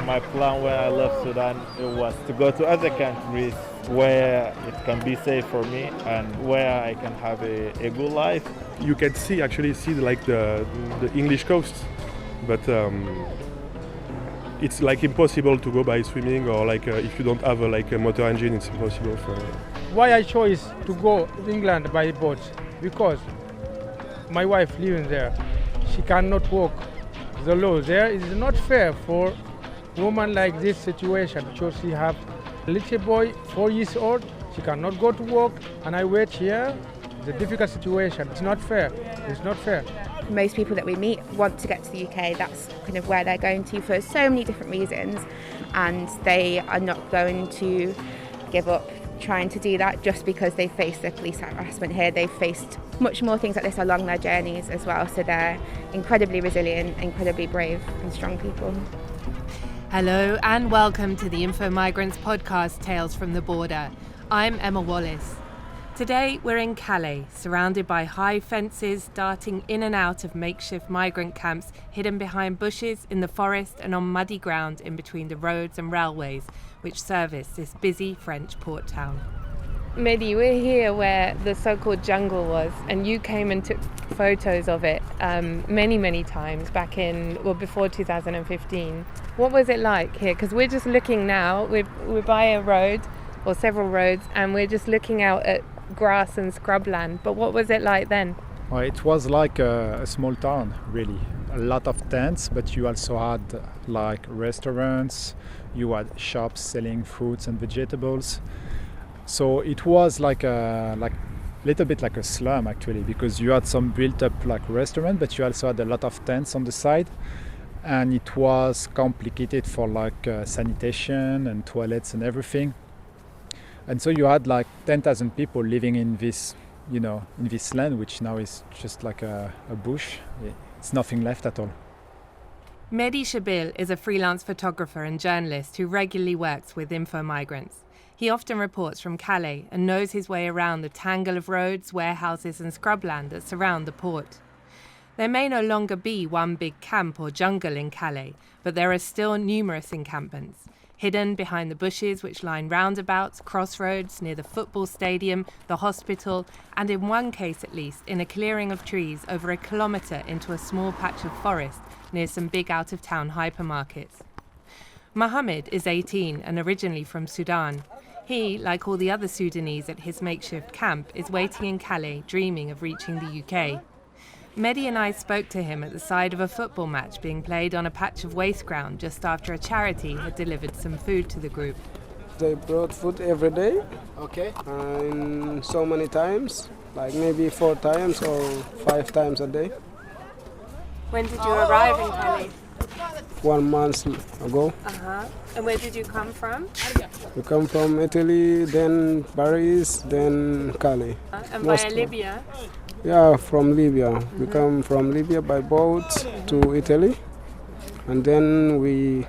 My plan when I left Sudan it was to go to other countries where it can be safe for me and where I can have a good life. You can see like the English coast, but it's like impossible to go by swimming, or like if you don't have a motor engine, it's impossible for. Why I chose to go to England by boat? Because my wife living there, she cannot walk. The law there is not fair for woman like this situation, because she have a little boy, 4 years old, she cannot go to work, and I wait here. It's a difficult situation. It's not fair. It's not fair. Most people that we meet want to get to the UK. That's kind of where they're going to for so many different reasons, and they are not going to give up trying to do that just because they faced the police harassment here. They've faced much more things like this along their journeys as well, so they're incredibly resilient, incredibly brave and strong people. Hello and welcome to the InfoMigrants podcast Tales from the Border. I'm Emma Wallis. Today we're in Calais, surrounded by high fences darting in and out of makeshift migrant camps hidden behind bushes in the forest and on muddy ground in between the roads and railways which service this busy French port town. Mehdi, we're here where the so-called jungle was, and you came and took photos of it many times back before 2015. What was it like here? Because we're just looking now, we're by a road, or several roads, and we're just looking out at grass and scrubland. But what was it like then? Well, it was like a small town, really. A lot of tents, but you also had like restaurants, you had shops selling fruits and vegetables. So it was like a little bit like a slum actually, because you had some built up like restaurant, but you also had a lot of tents on the side, and it was complicated for like sanitation and toilets and everything. And so you had like 10,000 people living in this, in this land, which now is just like a bush. It's nothing left at all. Mehdi Chebil is a freelance photographer and journalist who regularly works with InfoMigrants. He often reports from Calais and knows his way around the tangle of roads, warehouses and scrubland that surround the port. There may no longer be one big camp or jungle in Calais, but there are still numerous encampments, hidden behind the bushes which line roundabouts, crossroads, near the football stadium, the hospital, and in one case at least, in a clearing of trees over a kilometre into a small patch of forest near some big out-of-town hypermarkets. Mohammed is 18 and originally from Sudan. He, like all the other Sudanese at his makeshift camp, is waiting in Calais, dreaming of reaching the UK. Mehdi and I spoke to him at the side of a football match being played on a patch of waste ground just after a charity had delivered some food to the group. They brought food every day. Okay. And so many times, like maybe 4 times or 5 times a day. When did you arrive in Calais? 1 month ago. And where did you come from? We come from Italy, then Paris, then Calais. And via Libya? Yeah, from Libya. We come from Libya by boat to Italy, and then we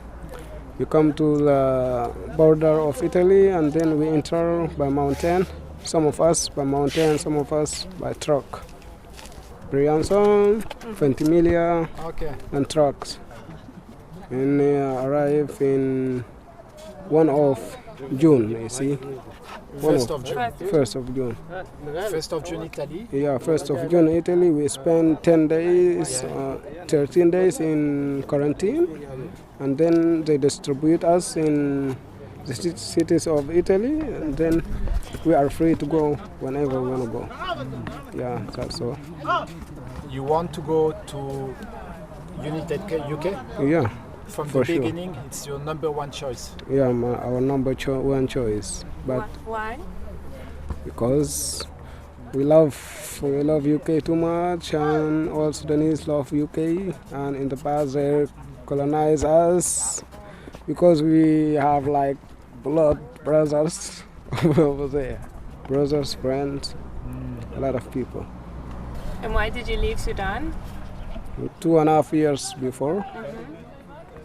come to the border of Italy, and then we enter by mountain. Some of us by mountain, some of us by truck. Briançon, Ventimiglia, and trucks. And arrive in 1 of June, you see. 1st of June. 1st of June. 1st of June, Italy. Yeah, 1st of June, Italy. We spend 10 days, 13 days in quarantine, and then they distribute us in the cities of Italy, and then we are free to go whenever we want to go. Yeah, that's all. You want to go to United UK? Yeah. From the beginning, sure. It's your number one choice. Yeah, our number one choice. But why? Because we love UK too much, and all Sudanese love UK. And in the past, they colonized us because we have like blood brothers over there, brothers, friends, a lot of people. And why did you leave Sudan? 2.5 years before.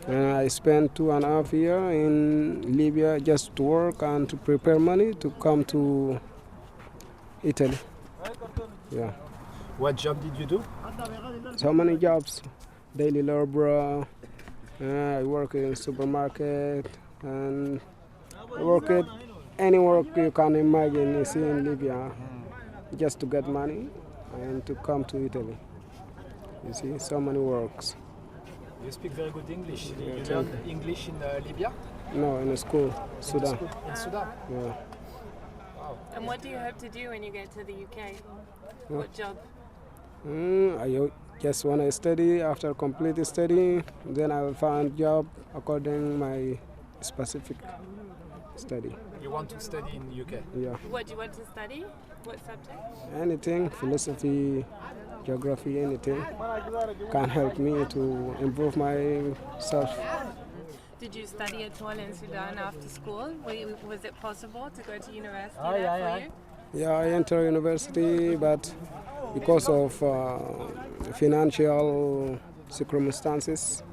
And I spent 2.5 years in Libya just to work and to prepare money to come to Italy. Yeah. What job did you do? So many jobs. Daily laborer, I work in supermarket and I work at any work you can imagine you see in Libya just to get money and to come to Italy. You see, so many works. You speak very good English. You learn English in Libya? No, in a school, Sudan. In Sudan? Yeah. Wow. And what do you hope to do when you get to the UK? What job? I just want to study. After complete study, then I will find job according my specific study. You want to study in the UK? Yeah. What do you want to study? What subject? Anything, philosophy, geography, anything can help me to improve myself. Did you study at all in Sudan after school? Was it possible to go to university there for you? Yeah, I entered university, but because of financial circumstances,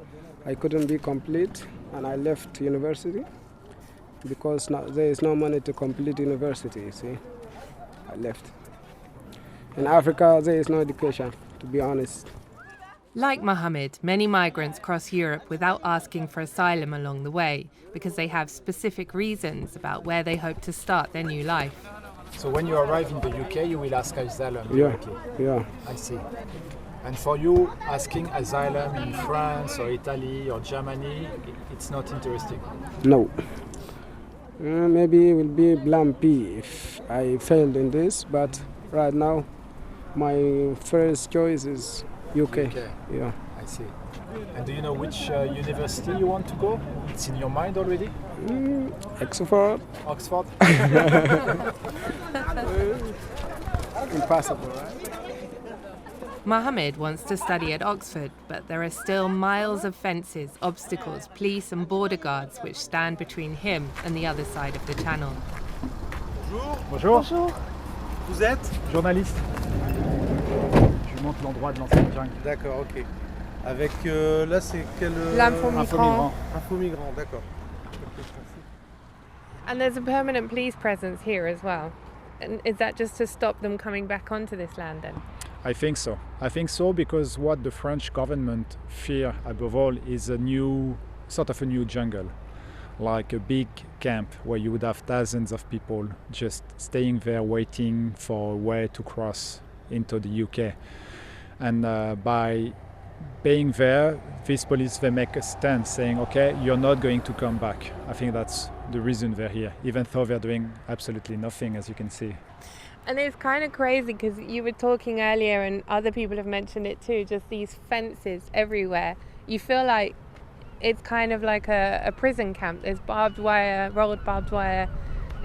I couldn't be complete, and I left university because there is no money to complete university, you see. I left. In Africa, there is no education, to be honest. Like Mohammed, many migrants cross Europe without asking for asylum along the way because they have specific reasons about where they hope to start their new life. So when you arrive in the UK, you will ask asylum Yeah, directly? yeah. I see. And for you, asking asylum in France or Italy or Germany, it's not interesting? No. Maybe it will be plan B if I failed in this, but right now my first choice is UK. Yeah. I see. And do you know which university you want to go? It's in your mind already? Oxford. Oxford? Impossible, right? Mohammed wants to study at Oxford, but there are still miles of fences, obstacles, police and border guards which stand between him and the other side of the channel. Bonjour. Bonjour. Vous êtes journaliste. Je montre l'endroit de l'ancienne jungle. D'accord, ok. Avec là, c'est quel L'infomigrant. Infomigrant, d'accord. And there's a permanent police presence here as well. And is that just to stop them coming back onto this land then? I think so. I think so because what the French government fear above all is a new jungle, like a big camp where you would have thousands of people just staying there waiting for a way to cross into the UK. And by being there, these police, they make a stand saying, okay, you're not going to come back. I think that's the reason they're here, even though they're doing absolutely nothing, as you can see. And it's kind of crazy because you were talking earlier and other people have mentioned it too, just these fences everywhere. You feel like it's kind of like a prison camp. There's barbed wire, rolled barbed wire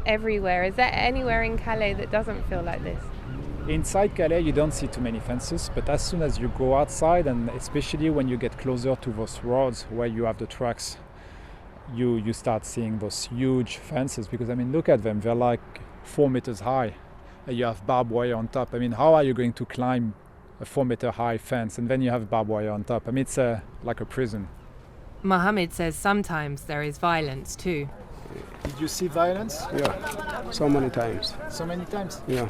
everywhere. Is there anywhere in Calais that doesn't feel like this? Inside Calais, you don't see too many fences, but as soon as you go outside, and especially when you get closer to those roads where you have the trucks, you start seeing those huge fences because, I mean, look at them. They're like 4 meters high. You have barbed wire on top. I mean, how are you going to climb a 4-meter high fence and then you have barbed wire on top? I mean, it's like a prison. Mohammed says sometimes there is violence too. Did you see violence? Yeah, so many times. So many times? Yeah.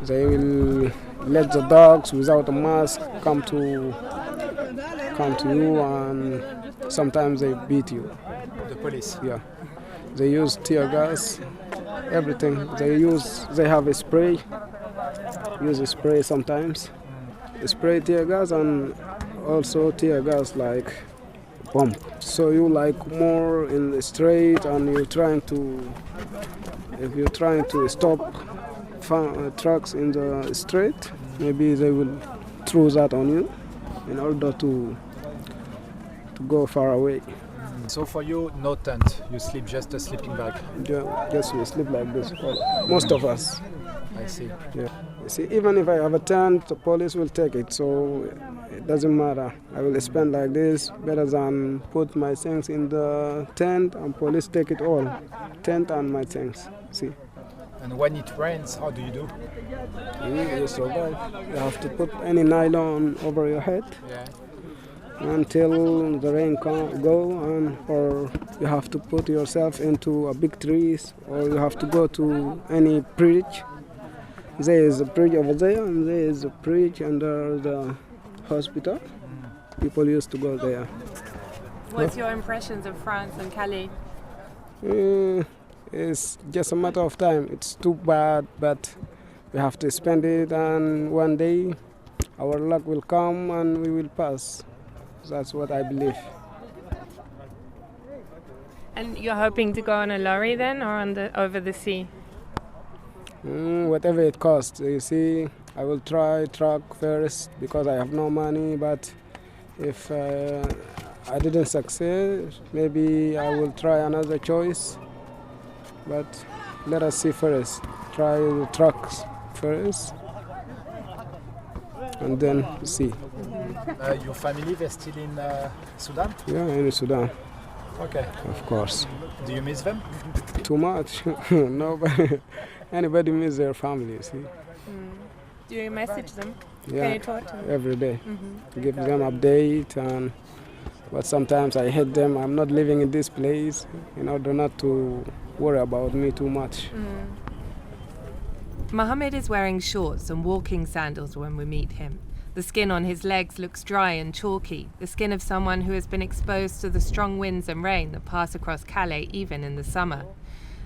They will let the dogs without a mask come to you, and sometimes they beat you. The police? Yeah. They use tear gas, everything. They have a spray. Use a spray sometimes. Spray tear gas and also tear gas like bomb. So you like more in the street, and if you're trying to stop trucks in the street, maybe they will throw that on you in order to go far away. So for you, no tent, you sleep just a sleeping bag? Yeah, just we sleep like this, most of us. I see. Yeah. You see, even if I have a tent, the police will take it, so it doesn't matter. I will spend like this, better than put my things in the tent and police take it all. Tent and my things, see. And when it rains, how do you do? You survive. You have to put any nylon over your head. Yeah. Until the rain can go, or you have to put yourself into a big trees, or you have to go to any bridge. There is a bridge over there, and there is a bridge under the hospital. People used to go there. What's your impressions of France and Calais? It's just a matter of time. It's too bad, but we have to spend it, and one day our luck will come and we will pass. That's what I believe. And you're hoping to go on a lorry then, or over the sea? Whatever it costs. You see, I will try truck first because I have no money, but if I didn't succeed, maybe I will try another choice. But let us see first. Try the trucks first, and then see. Your family, they're still in Sudan? Yeah, in Sudan. Okay. Of course. Do you miss them? Too much. Nobody, anybody miss their family, you see. Do you message them? Yeah, Can you talk to them? every day. Give them update, but sometimes I hate them. I'm not living in this place in order not to worry about me too much. Mohammed is wearing shorts and walking sandals when we meet him. The skin on his legs looks dry and chalky, the skin of someone who has been exposed to the strong winds and rain that pass across Calais even in the summer.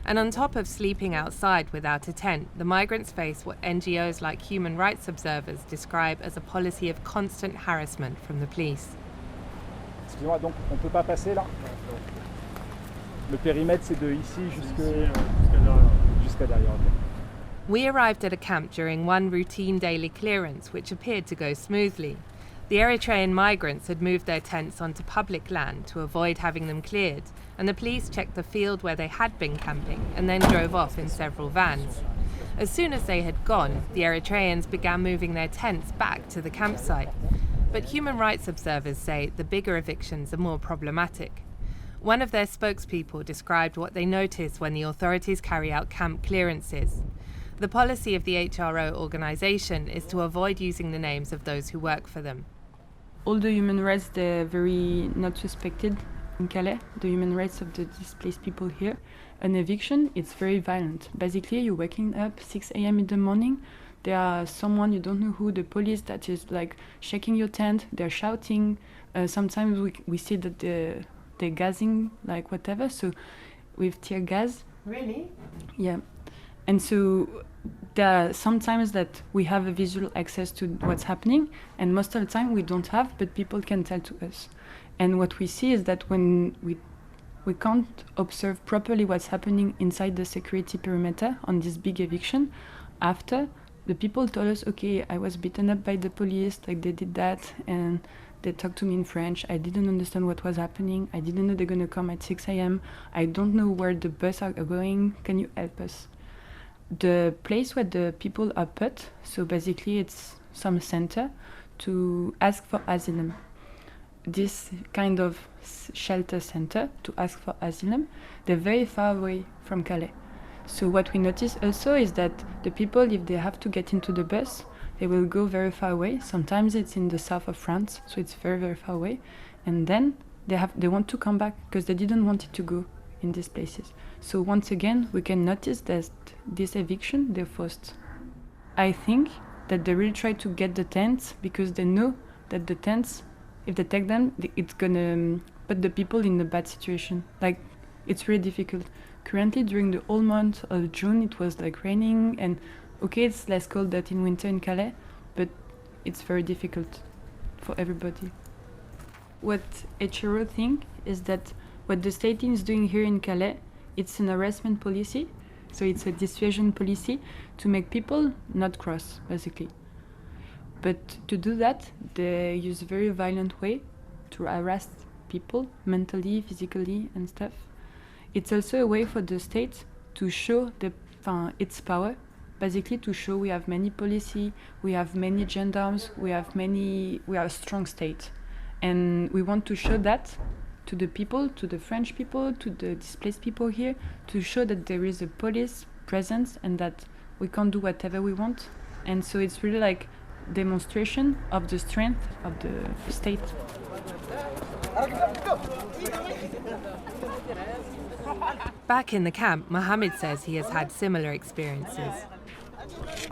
And on top of sleeping outside without a tent, the migrants face what NGOs like human rights observers describe as a policy of constant harassment from the police. Excusez-moi, donc on ne peut pas passer là. Le périmètre c'est de ici jusqu'à derrière. We arrived at a camp during one routine daily clearance, which appeared to go smoothly. The Eritrean migrants had moved their tents onto public land to avoid having them cleared, and the police checked the field where they had been camping and then drove off in several vans. As soon as they had gone, the Eritreans began moving their tents back to the campsite. But human rights observers say the bigger evictions are more problematic. One of their spokespeople described what they notice when the authorities carry out camp clearances. The policy of the HRO organisation is to avoid using the names of those who work for them. All the human rights, they're very not respected in Calais, the human rights of the displaced people here. An eviction, it's very violent. Basically, you're waking up 6 a.m. in the morning, there are someone, you don't know who, the police that is like shaking your tent, they're shouting. Sometimes we see that they're gassing, like whatever, so with tear gas. Really? Yeah. And so there are sometimes that we have a visual access to what's happening, and most of the time we don't have, but people can tell to us. And what we see is that when we can't observe properly what's happening inside the security perimeter on this big eviction, after the people told us, okay, I was beaten up by the police, like they did that, and they talked to me in French. I didn't understand what was happening. I didn't know they're going to come at 6 a.m. I don't know where the bus are going. Can you help us? The place where the people are put, so basically it's some center to ask for asylum. This kind of shelter center to ask for asylum, they're very far away from Calais. So what we notice also is that the people, if they have to get into the bus, they will go very far away. Sometimes it's in the south of France, so it's very, very far away. And then they want to come back because they didn't want it to go in these places. So once again, we can notice that this eviction, they're forced. I think that they really try to get the tents because they know that the tents, if they take them, it's gonna put the people in a bad situation. Like, it's really difficult. Currently, during the whole month of June, it was like raining, and okay, it's less cold than in winter in Calais, but it's very difficult for everybody. What HRO think is that what the state is doing here in Calais, it's an harassment policy, so it's a dissuasion policy to make people not cross, basically. But to do that, they use a very violent way to harass people, mentally, physically, and stuff. It's also a way for the state to show its power, basically to show we have many policy, we have many gendarmes, we are a strong state. And we want to show that to the people, to the French people, to the displaced people here, to show that there is a police presence and that we can't do whatever we want. And so it's really like demonstration of the strength of the state. Back in the camp, Mohammed says he has had similar experiences.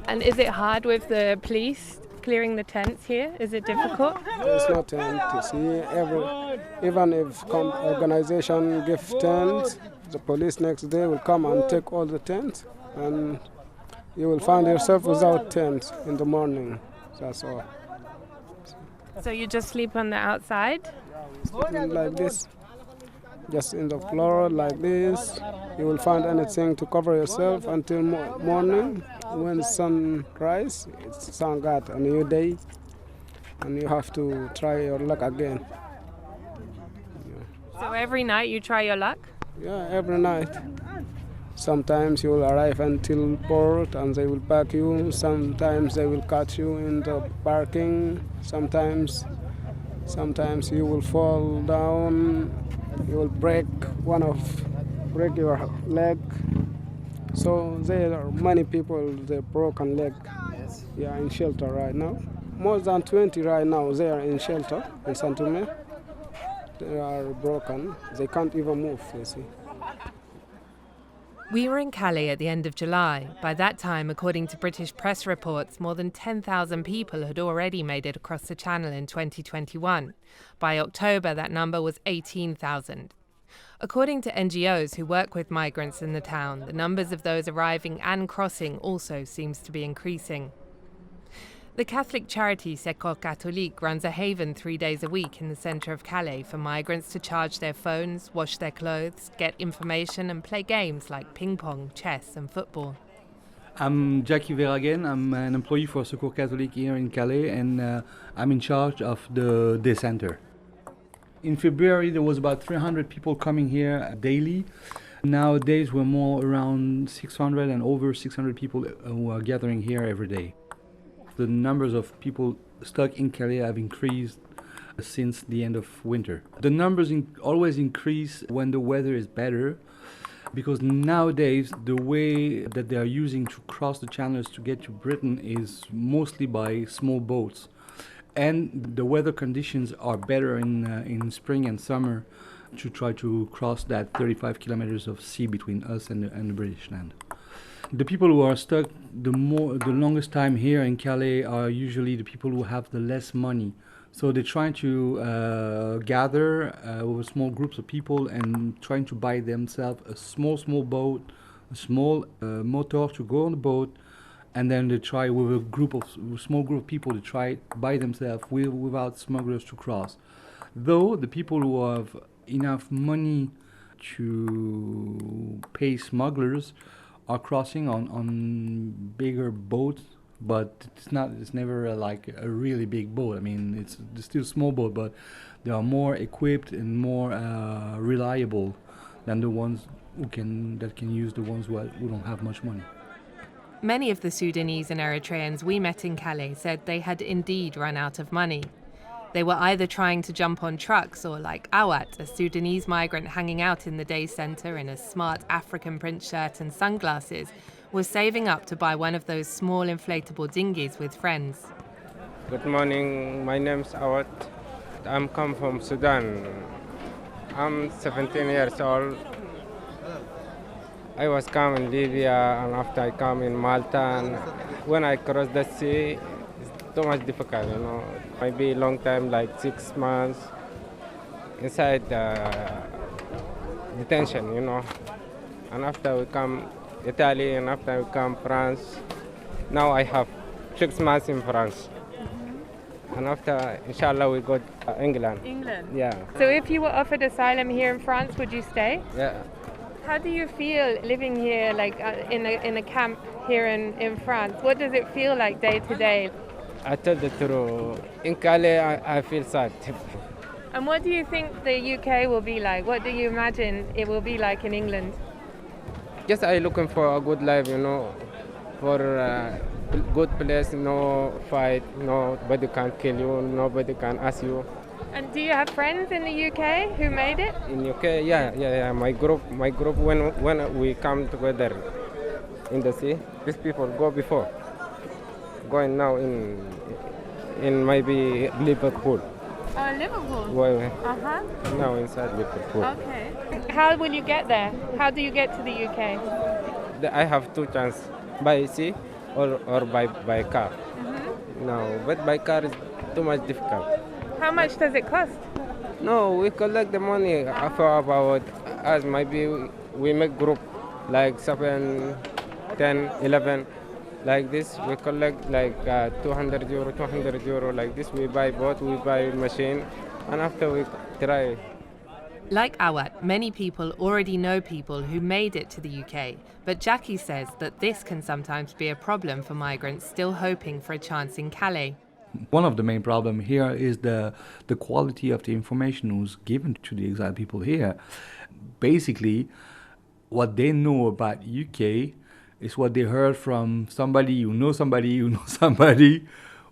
And is it hard with the police clearing the tents here? Is it difficult? It's not tent. You see, even if organization give tents, the police next day will come and take all the tents, and you will find yourself without tent in the morning. That's all. So you just sleep on the outside? Sleeping like this, just in the floor like this. You will find anything to cover yourself until morning. When sun rise, it's sun got a new day, and you have to try your luck again. So every night you try your luck? Yeah, every night. Sometimes you will arrive until port and they will pack you. Sometimes they will catch you in the parking. Sometimes you will fall down. You will break your leg. So there are many people they broken leg. Yeah, in shelter right now. More than 20 right now. They are in shelter in Saint-Omer. They are broken. They can't even move. You see. We were in Calais at the end of July. By that time, according to British press reports, more than 10,000 people had already made it across the Channel in 2021. By October, that number was 18,000. According to NGOs who work with migrants in the town, the numbers of those arriving and crossing also seems to be increasing. The Catholic charity Secours Catholique runs a haven 3 days a week in the centre of Calais for migrants to charge their phones, wash their clothes, get information and play games like ping pong, chess and football. I'm Jackie Verhagen. I'm an employee for Secours Catholique here in Calais, and I'm in charge of the day center. In February there was about 300 people coming here daily. Nowadays we're more around 600 and over 600 people who are gathering here every day. The numbers of people stuck in Calais have increased since the end of winter. The numbers always increase when the weather is better, because nowadays the way that they are using to cross the channels to get to Britain is mostly by small boats. And the weather conditions are better in spring and summer to try to cross that 35 kilometers of sea between us and the British land. The people who are stuck the longest time here in Calais are usually the people who have the less money. So they're trying to gather with small groups of people and trying to buy themselves a small boat, a small motor to go on the boat, and then they try with a small group of people to try by themselves without smugglers to cross. Though the people who have enough money to pay smugglers are crossing on bigger boats, but it's never like a really big boat. I mean, it's still a small boat, but they are more equipped and more reliable than the ones that can use the ones who don't have much money. Many of the Sudanese and Eritreans we met in Calais said they had indeed run out of money. They were either trying to jump on trucks or, like Awat, a Sudanese migrant hanging out in the day centre in a smart African print shirt and sunglasses, was saving up to buy one of those small inflatable dinghies with friends. Good morning, my name's Awat. I'm come from Sudan. I'm 17 years old. I was come in Libya, and after I come in Malta, and when I cross the sea, it's too much difficult, you know. Maybe long time, like 6 months, inside detention, you know. And after we come Italy, and after we come France, now I have 6 months in France. And after, inshallah, we go to England. England? Yeah. So if you were offered asylum here in France, would you stay? Yeah. How do you feel living here, like in a camp here in France? What does it feel like day to day? I tell the truth. In Calais, I feel sad. And what do you think the UK will be like? What do you imagine it will be like in England? Just I looking for a good life, you know, for a good place, no fight, nobody can kill you, nobody can ask you. And do you have friends in the UK who made it? In UK, yeah. My group. When we come together in the sea, these people go before. Going now in maybe Liverpool. Oh, Liverpool. Well, Now inside Liverpool. Okay. How will you get there? How do you get to the UK? I have 2 chances: by sea or by car. No, but by car is too much difficult. How much does it cost? No, we collect the money for about us. Maybe we make group like 7, 10, 11. Like this, we collect like €200, €200 like this. We buy boat, we buy machine, and after we try. Like Awat, many people already know people who made it to the UK, but Jackie says that this can sometimes be a problem for migrants still hoping for a chance in Calais. One of the main problems here is the quality of the information who's given to the exiled people here. Basically, what they know about UK is what they heard from somebody who knows somebody who knows somebody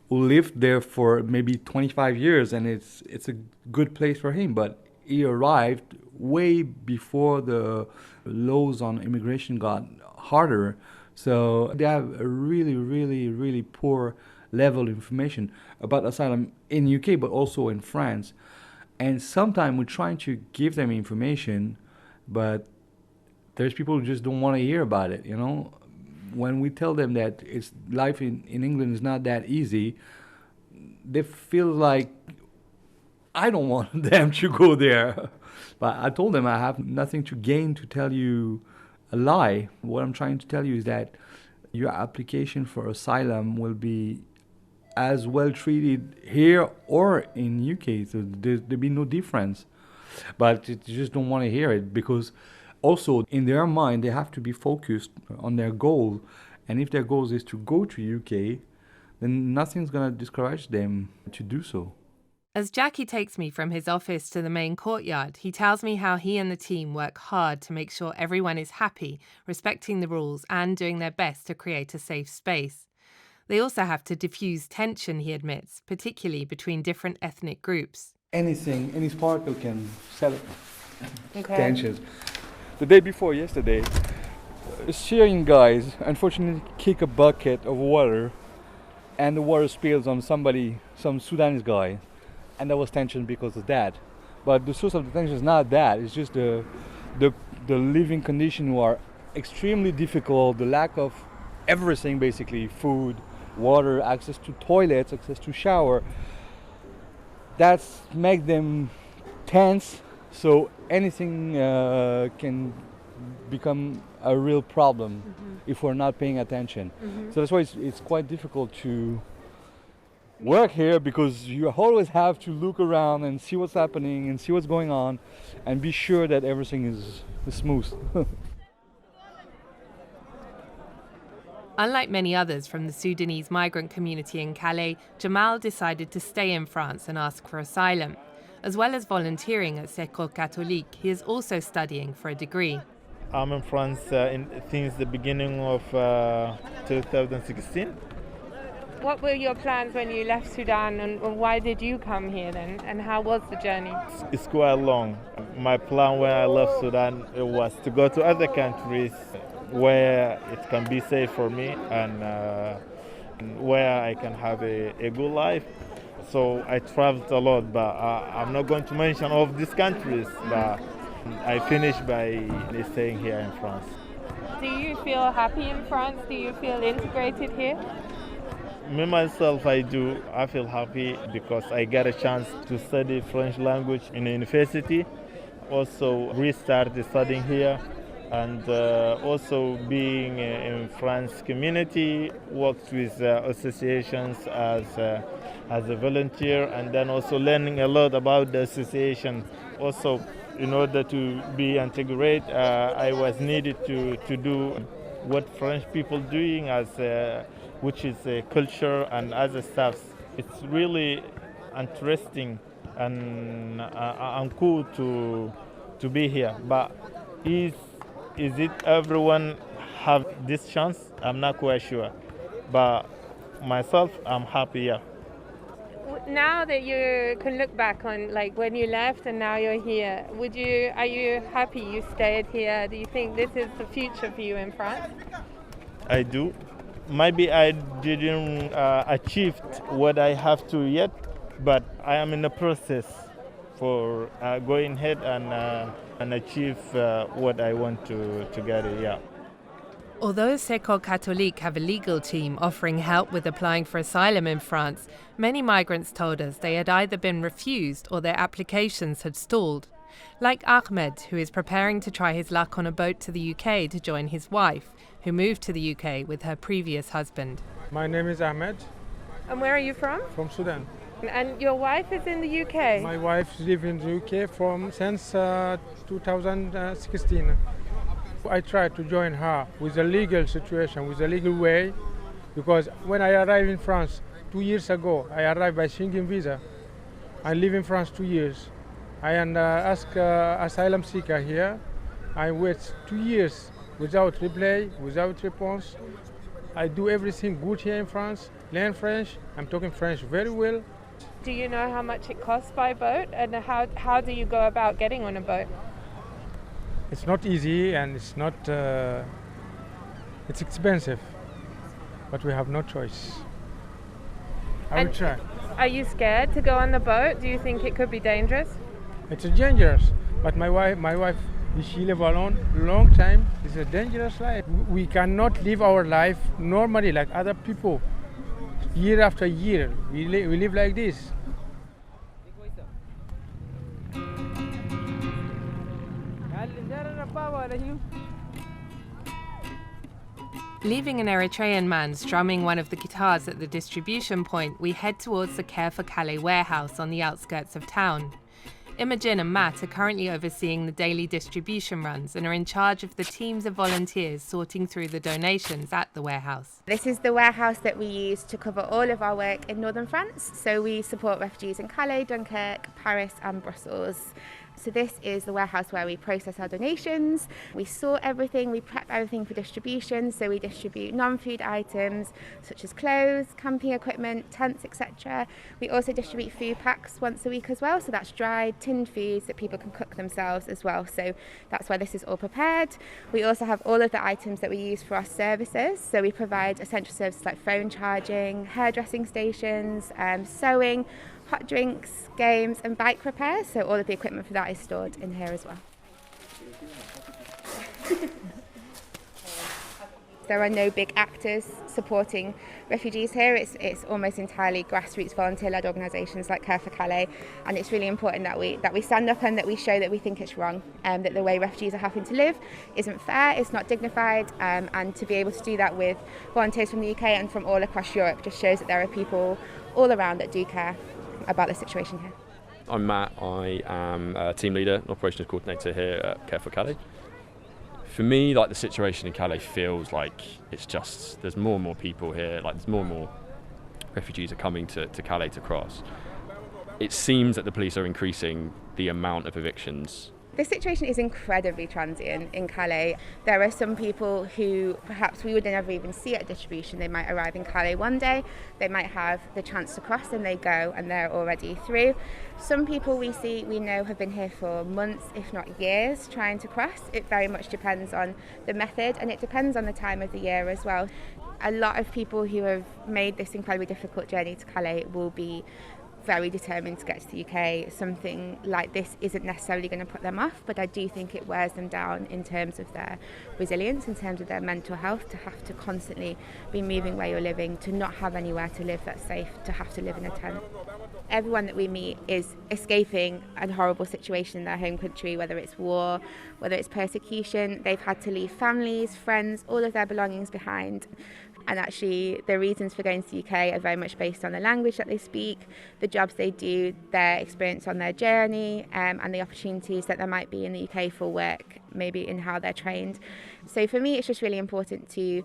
who lived there for maybe 25 years, and it's a good place for him. But he arrived way before the laws on immigration got harder, so they have a really, really, really poor level of information about asylum in UK, but also in France. And sometimes we're trying to give them information, but there's people who just don't want to hear about it, you know. When we tell them that it's life in England is not that easy, they feel like I don't want them to go there. But I told them I have nothing to gain to tell you a lie. What I'm trying to tell you is that your application for asylum will be as well treated here or in UK, so there'll be no difference. But they just don't want to hear it, because also in their mind they have to be focused on their goal, and if their goal is to go to UK, then nothing's going to discourage them to do so. As Jackie takes me from his office to the main courtyard, he tells me how he and the team work hard to make sure everyone is happy, respecting the rules and doing their best to create a safe space. They also have to diffuse tension, he admits, particularly between different ethnic groups. Anything, any sparkle can set Okay. tensions. The day before yesterday, Syrian guys unfortunately kick a bucket of water, and the water spills on somebody, some Sudanese guy, and there was tension because of that. But the source of the tension is not that, it's just the living conditions are extremely difficult, the lack of everything basically, food, water, access to toilets, access to shower. That's make them tense, so anything can become a real problem if we're not paying attention. So that's why it's quite difficult to work here, because you always have to look around and see what's happening and see what's going on and be sure that everything is smooth. Unlike many others from the Sudanese migrant community in Calais, Jamal decided to stay in France and ask for asylum. As well as volunteering at École Catholique, he is also studying for a degree. I'm in France since the beginning of 2016. What were your plans when you left Sudan, and why did you come here then, and how was the journey? It's quite long. My plan when I left Sudan was to go to other countries where it can be safe for me and where I can have a good life. So I traveled a lot, but I'm not going to mention all of these countries, but I finished by staying here in France. Do you feel happy in France? Do you feel integrated here? Me myself, I do. I feel happy because I got a chance to study French language in the university, also restart studying here, and also being in France community, worked with associations as a volunteer, and then also learning a lot about the association. Also, in order to be integrated, I was needed to do what French people doing as which is culture and other stuff. It's really interesting and cool to be here. But is it everyone have this chance? I'm not quite sure. But myself, I'm happy here. Now that you can look back on like when you left and now you're here, are you happy you stayed here? Do you think this is the future for you in France? I do. Maybe I didn't achieve what I have to yet, but I am in the process for going ahead and achieve what I want to get. Yeah. Although Secours Catholique have a legal team offering help with applying for asylum in France, many migrants told us they had either been refused or their applications had stalled. Like Ahmed, who is preparing to try his luck on a boat to the UK to join his wife, who moved to the UK with her previous husband. My name is Ahmed. And where are you from? From Sudan. And your wife is in the UK? My wife lives in the UK since 2016. I tried to join her with a legal situation, with a legal way, because when I arrived in France 2 years ago, I arrived by Schengen visa. I live in France 2 years. I ask asylum seeker here. I wait 2 years without reply, without response. I do everything good here in France, learn French. I'm talking French very well. Do you know how much it costs by boat, and how do you go about getting on a boat? It's not easy, and it's expensive, but we have no choice. I will try. Are you scared to go on the boat? Do you think it could be dangerous? It's dangerous, but my wife, she live alone long time. It's a dangerous life. We cannot live our life normally like other people. Year after year, we live like this. Leaving an Eritrean man strumming one of the guitars at the distribution point, we head towards the Care for Calais warehouse on the outskirts of town. Imogen and Matt are currently overseeing the daily distribution runs and are in charge of the teams of volunteers sorting through the donations at the warehouse. This is the warehouse that we use to cover all of our work in northern France. So we support refugees in Calais, Dunkirk, Paris and Brussels. So this is the warehouse where we process our donations, we sort everything, we prep everything for distribution, so we distribute non-food items such as clothes, camping equipment, tents, etc. We also distribute food packs once a week as well, so that's dried, tinned foods that people can cook themselves as well, so that's why this is all prepared. We also have all of the items that we use for our services, so we provide essential services like phone charging, hairdressing stations, sewing, hot drinks, games and bike repairs, so all of the equipment for that is stored in here as well. There are no big actors supporting refugees here. It's almost entirely grassroots volunteer-led organisations like Care for Calais, and it's really important that we stand up and that we show that we think it's wrong, that the way refugees are having to live isn't fair, it's not dignified, and to be able to do that with volunteers from the UK and from all across Europe just shows that there are people all around that do care about the situation here. I'm Matt, I am a team leader and operations coordinator here at Care for Calais. For me, like, the situation in Calais feels like it's just, there's more and more people here, like there's more and more refugees are coming to Calais to cross. It seems that the police are increasing the amount of evictions. The situation is incredibly transient in Calais. There are some people who perhaps we would never even see at distribution. They might arrive in Calais one day, they might have the chance to cross and they go and they're already through. Some people we know have been here for months, if not years, trying to cross. It very much depends on the method and it depends on the time of the year as well. A lot of people who have made this incredibly difficult journey to Calais will be very determined to get to the UK. Something like this isn't necessarily going to put them off, but I do think it wears them down in terms of their resilience, in terms of their mental health, to have to constantly be moving where you're living, to not have anywhere to live that's safe, to have to live in a tent. Everyone that we meet is escaping a horrible situation in their home country, whether it's war, whether it's persecution. They've had to leave families, friends, all of their belongings behind. And actually the reasons for going to the UK are very much based on the language that they speak, the jobs they do, their experience on their journey, and the opportunities that there might be in the UK for work, maybe in how they're trained. So for me, it's just really important to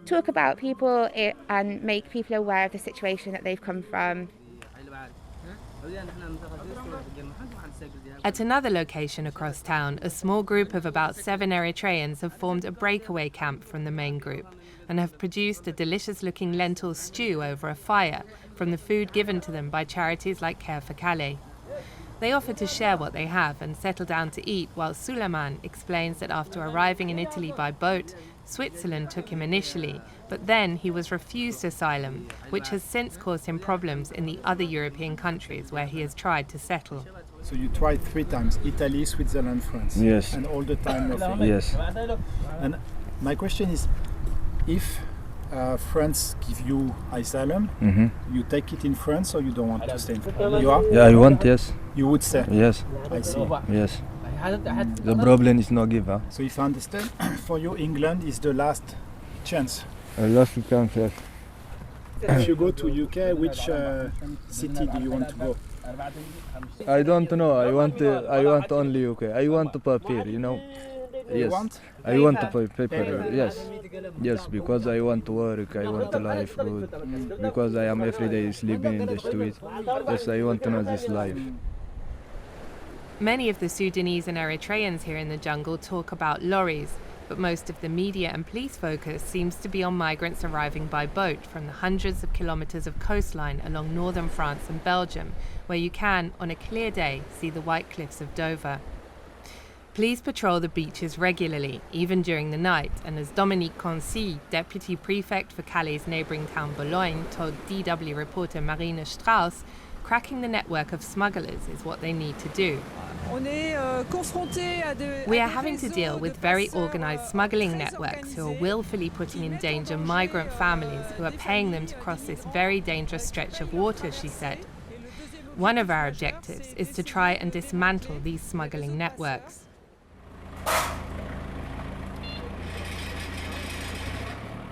talk about people and make people aware of the situation that they've come from. At another location across town, a small group of about 7 Eritreans have formed a breakaway camp from the main group and have produced a delicious-looking lentil stew over a fire from the food given to them by charities like Care for Calais. They offer to share what they have and settle down to eat, while Suleiman explains that after arriving in Italy by boat, Switzerland took him initially, but then he was refused asylum, which has since caused him problems in the other European countries where he has tried to settle. So you tried 3 times, Italy, Switzerland, France? Yes. And all the time nothing? Yes. And My question is, if France give you asylum, you take it in France or you don't want to stay in France? You are? Yeah, I want, yes. You would stay? Yes. I see. Yes. The problem is not give, huh? So if I understand, for you England is the last chance. Last chance, yes. If you go to UK, which city do you want to go? I don't know. I want only UK. I want to paper, you know. Yes. I want to paper. Yes. Yes, because I want to work. I want to life good. Because I am every day sleeping in the street. Yes, I want to know this life. Many of the Sudanese and Eritreans here in the jungle talk about lorries, but most of the media and police focus seems to be on migrants arriving by boat from the hundreds of kilometres of coastline along northern France and Belgium, where you can, on a clear day, see the white cliffs of Dover. Police patrol the beaches regularly, even during the night, and as Dominique Concy, deputy prefect for Calais' neighbouring town Boulogne, told DW reporter Marina Strauss, cracking the network of smugglers is what they need to do. We are having to deal with very organised smuggling networks who are willfully putting in danger migrant families who are paying them to cross this very dangerous stretch of water, she said. One of our objectives is to try and dismantle these smuggling networks.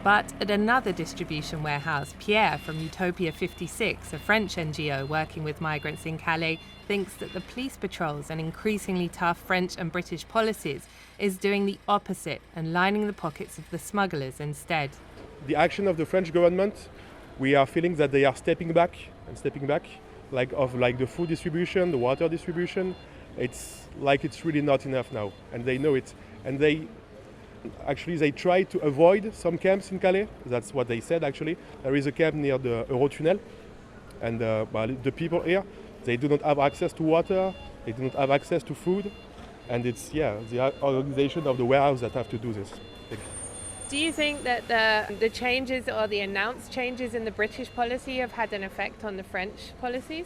But at another distribution warehouse, Pierre from Utopia 56, a French NGO working with migrants in Calais, thinks that the police patrols and increasingly tough French and British policies is doing the opposite and lining the pockets of the smugglers instead. The action of the French government, we are feeling that they are stepping back, like the food distribution, the water distribution. It's like it's really not enough now, and they know it. And they try to avoid some camps in Calais. That's what they said, actually. There is a camp near the Eurotunnel, and the people here, they do not have access to water, they do not have access to food, and it's the organization of the warehouse that have to do this. Do you think that the changes or the announced changes in the British policy have had an effect on the French policies?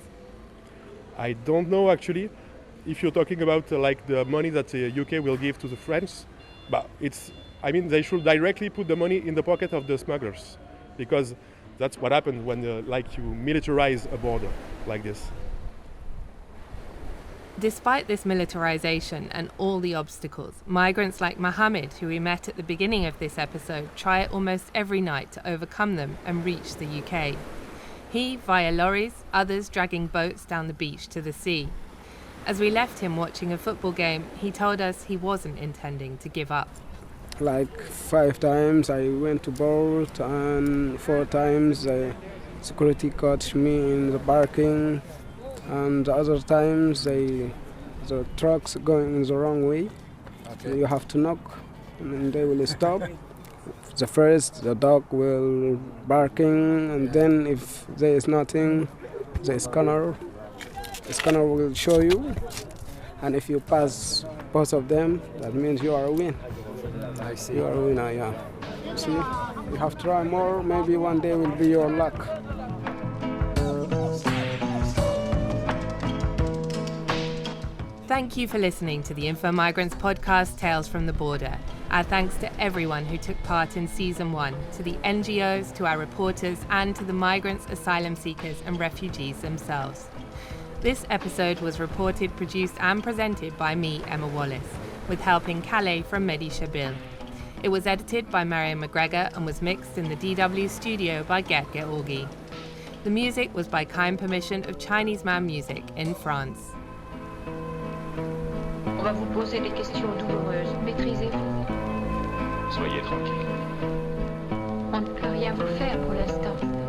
I don't know, actually. If you're talking about the money that the UK will give to the French, but they should directly put the money in the pocket of the smugglers, because that's what happens when you militarize a border like this. Despite this militarization and all the obstacles, migrants like Mohammed, who we met at the beginning of this episode, try almost every night to overcome them and reach the UK. He via lorries, others dragging boats down the beach to the sea. As we left him watching a football game, he told us he wasn't intending to give up. 5 times I went to boat, and 4 times the security caught me in the parking, and other times the trucks going the wrong way. Okay. You have to knock and they will stop. The first the dog will barking, and then if there is nothing, the scanner will show you, and if you pass both of them, that means you are a win. I see. You are a winner, yeah. See, you have to try more, maybe one day will be your luck. Thank you for listening to the InfoMigrants podcast Tales from the Border. Our thanks to everyone who took part in Season 1, to the NGOs, to our reporters, and to the migrants, asylum seekers, and refugees themselves. This episode was reported, produced, and presented by me, Emma Wallis, with help in Calais from Mehdi Chebil. It was edited by Marion MacGregor and was mixed in the DW studio by Gerd Georgii. The music was by kind permission of Chinese Man Music in France. On va vous poser des questions douloureuses. Maîtrisez-vous. Soyez tranquille. On ne peut rien vous faire pour l'instant.